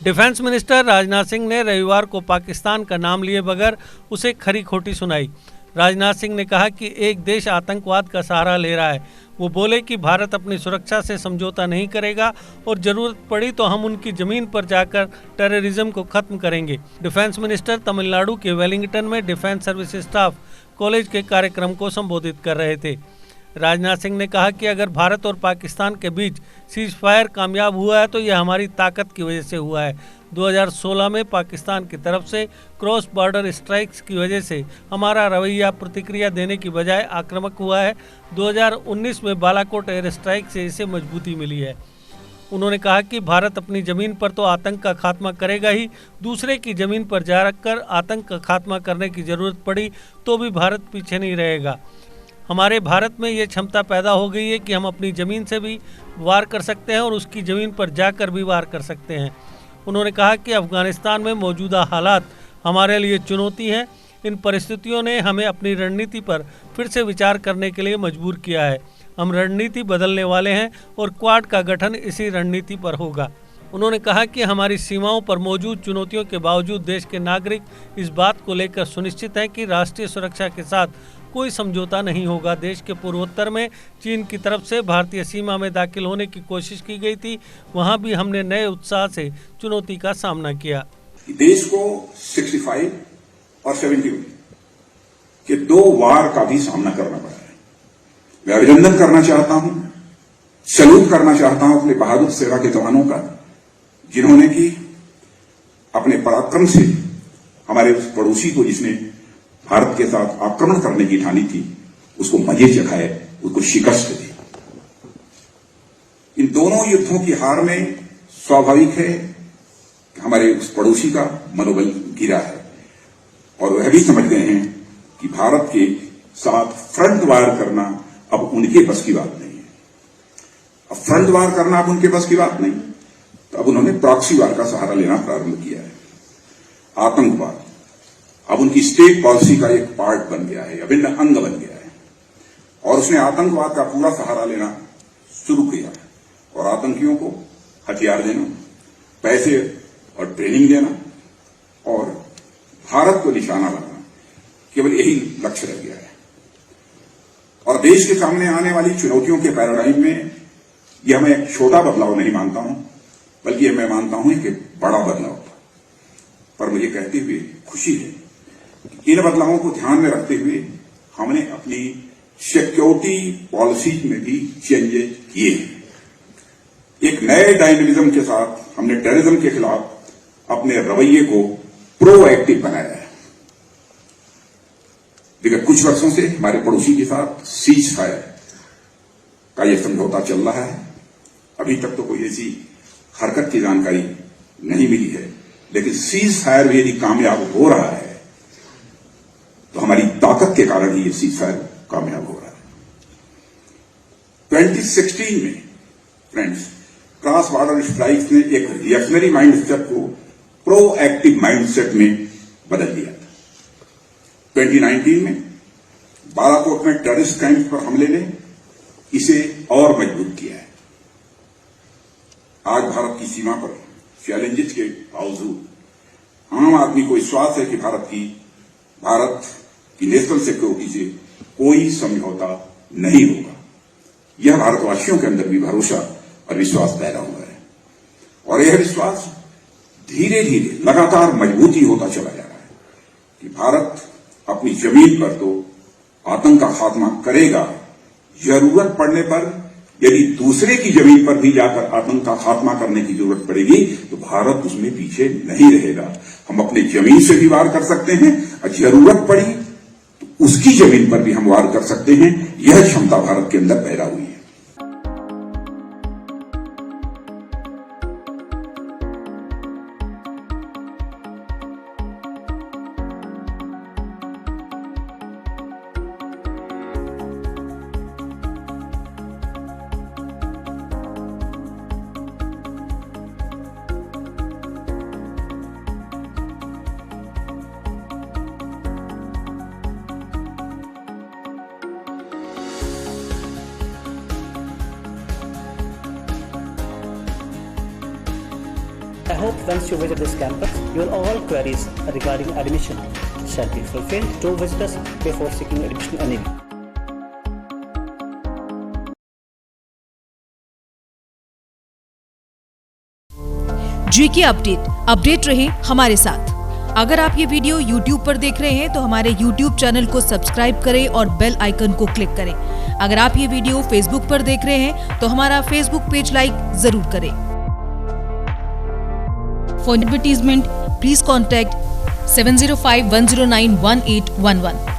Defence minister Rajnath Singh ने रविवार को पाकिस्तान का नाम लिए बगैर उसे खरी खोटी सुनाई। राजनाथ सिंह ने कहा कि एक देश आतंकवाद का सहारा ले रहा है। वो बोले कि भारत अपनी सुरक्षा से समझौता नहीं करेगा और जरूरत पड़ी तो हम उनकी जमीन पर जाकर टेररिज्म को खत्म करेंगे। डिफेंस मिनिस्टर तमिलनाडु के वेलिंगटन में डिफेंस सर्विस स्टाफ कॉलेज के कार्यक्रम को संबोधित कर रहे थे। राजनाथ सिंह ने कहा कि अगर भारत और पाकिस्तान के बीच सीज फायर कामयाब हुआ है तो यह हमारी ताकत की वजह से हुआ है। 2016 में पाकिस्तान की तरफ से क्रॉस बॉर्डर स्ट्राइक्स की वजह से हमारा रवैया प्रतिक्रिया देने की बजाय आक्रामक हुआ है। 2019 में बालाकोट एयर स्ट्राइक से इसे मजबूती मिली है। उन्होंने कहा कि भारत अपनी ज़मीन पर तो आतंक का खात्मा करेगा ही, दूसरे की ज़मीन पर जाकर आतंक का खात्मा करने की ज़रूरत पड़ी तो भी भारत पीछे नहीं रहेगा। हमारे भारत में ये क्षमता पैदा हो गई है कि हम अपनी ज़मीन से भी वार कर सकते हैं और उसकी ज़मीन पर जाकर भी वार कर सकते हैं। उन्होंने कहा कि अफ़गानिस्तान में मौजूदा हालात हमारे लिए चुनौती हैं। इन परिस्थितियों ने हमें अपनी रणनीति पर फिर से विचार करने के लिए मजबूर किया है। हम रणनीति बदलने वाले हैं और क्वाड का गठन इसी रणनीति पर होगा। उन्होंने कहा कि हमारी सीमाओं पर मौजूद चुनौतियों के बावजूद देश के नागरिक इस बात को लेकर सुनिश्चित हैं कि राष्ट्रीय सुरक्षा के साथ कोई समझौता नहीं होगा। देश के पूर्वोत्तर में चीन की तरफ से भारतीय सीमा में दाखिल होने की कोशिश की गई थी, वहां भी हमने नए उत्साह से चुनौती का सामना किया। देश को 65 और 71 के 2 वार का भी सामना करना पड़ा है। मैं अभिनंदन करना चाहता हूं, सैल्यूट करना चाहता हूं अपने बहादुर सेना के जवानों का, जिन्होंने कि अपने पराक्रम से हमारे उस पड़ोसी को, जिसने भारत के साथ आक्रमण करने की ठानी थी, उसको मजे चखाए, उसको शिकस्त दी। इन दोनों युद्धों की हार में स्वाभाविक है कि हमारे उस पड़ोसी का मनोबल गिरा है और वह भी समझ गए हैं कि भारत के साथ फ्रंट वार करना अब उनके बस की बात नहीं है। अब फ्रंट वार करना अब उनके बस की बात नहीं, तो अब उन्होंने प्रॉक्सी वार का सहारा लेना प्रारंभ किया है। आतंकवाद अब उनकी स्टेट पॉलिसी का एक पार्ट बन गया है, अभिन्न अंग बन गया है और उसने आतंकवाद का पूरा सहारा लेना शुरू किया है और आतंकियों को हथियार देना, पैसे और ट्रेनिंग देना और भारत को निशाना बनाना, केवल यही लक्ष्य रह गया है। और देश के सामने आने वाली चुनौतियों के पैराडाइम में यह मैं एक छोटा बदलाव नहीं मानता हूं, बल्कि यह मैं मानता हूं कि बड़ा बदलाव। पर मुझे कहते हुए खुशी है कि इन बदलावों को ध्यान में रखते हुए हमने अपनी सिक्योरिटी पॉलिसी में भी चेंजेस किए हैं। एक नए डायनेमिज्म के साथ हमने टेररिज्म के खिलाफ अपने रवैये को प्रोएक्टिव बनाया है। विगत कुछ वर्षों से हमारे पड़ोसी के साथ सीज फायर का यह समझौता चल रहा है। अभी तक तो कोई ऐसी हरकत की जानकारी नहीं मिली है, लेकिन सीज फायर भी यदि कामयाब हो रहा है तो हमारी ताकत के कारण ही ये सीज फायर कामयाब हो रहा है। 2016 में फ्रेंड्स, क्रॉस बॉर्डर स्ट्राइक्स ने एक रिएक्शनरी माइंडसेट को प्रोएक्टिव माइंडसेट में बदल दिया था। 2019 में बालाकोट में टेररिस्ट कैंप पर हमले ने इसे और मजबूत किया है। आज भारत की सीमा पर चैलेंजेस के बावजूद आम आदमी को विश्वास है कि भारत की नेशनल सिक्योरिटी से कोई समझौता नहीं होगा। यह भारतवासियों के अंदर भी भरोसा और विश्वास पैदा हुआ है और यह विश्वास धीरे धीरे लगातार मजबूती होता चला जा रहा है कि भारत अपनी जमीन पर तो आतंक का खात्मा करेगा, जरूरत पड़ने पर यदि दूसरे की जमीन पर भी जाकर आतंक का खात्मा करने की जरूरत पड़ेगी तो भारत उसमें पीछे नहीं रहेगा। हम अपने जमीन से भी वार कर सकते हैं और जरूरत पड़ी तो उसकी जमीन पर भी हम वार कर सकते हैं। यह क्षमता भारत के अंदर पैदा हुई है। I hope once you visit this campus, your all queries regarding admission shall be fulfilled. Do visit us before seeking admission anywhere. GK update रहे हमारे साथ। अगर आप ये वीडियो YouTube पर देख रहे हैं तो हमारे YouTube चैनल को सब्सक्राइब करें और बेल आइकन को क्लिक करें। अगर आप ये वीडियो Facebook पर देख रहे हैं तो हमारा Facebook पेज लाइक जरूर करें। For advertisement, please contact 705-109-1811.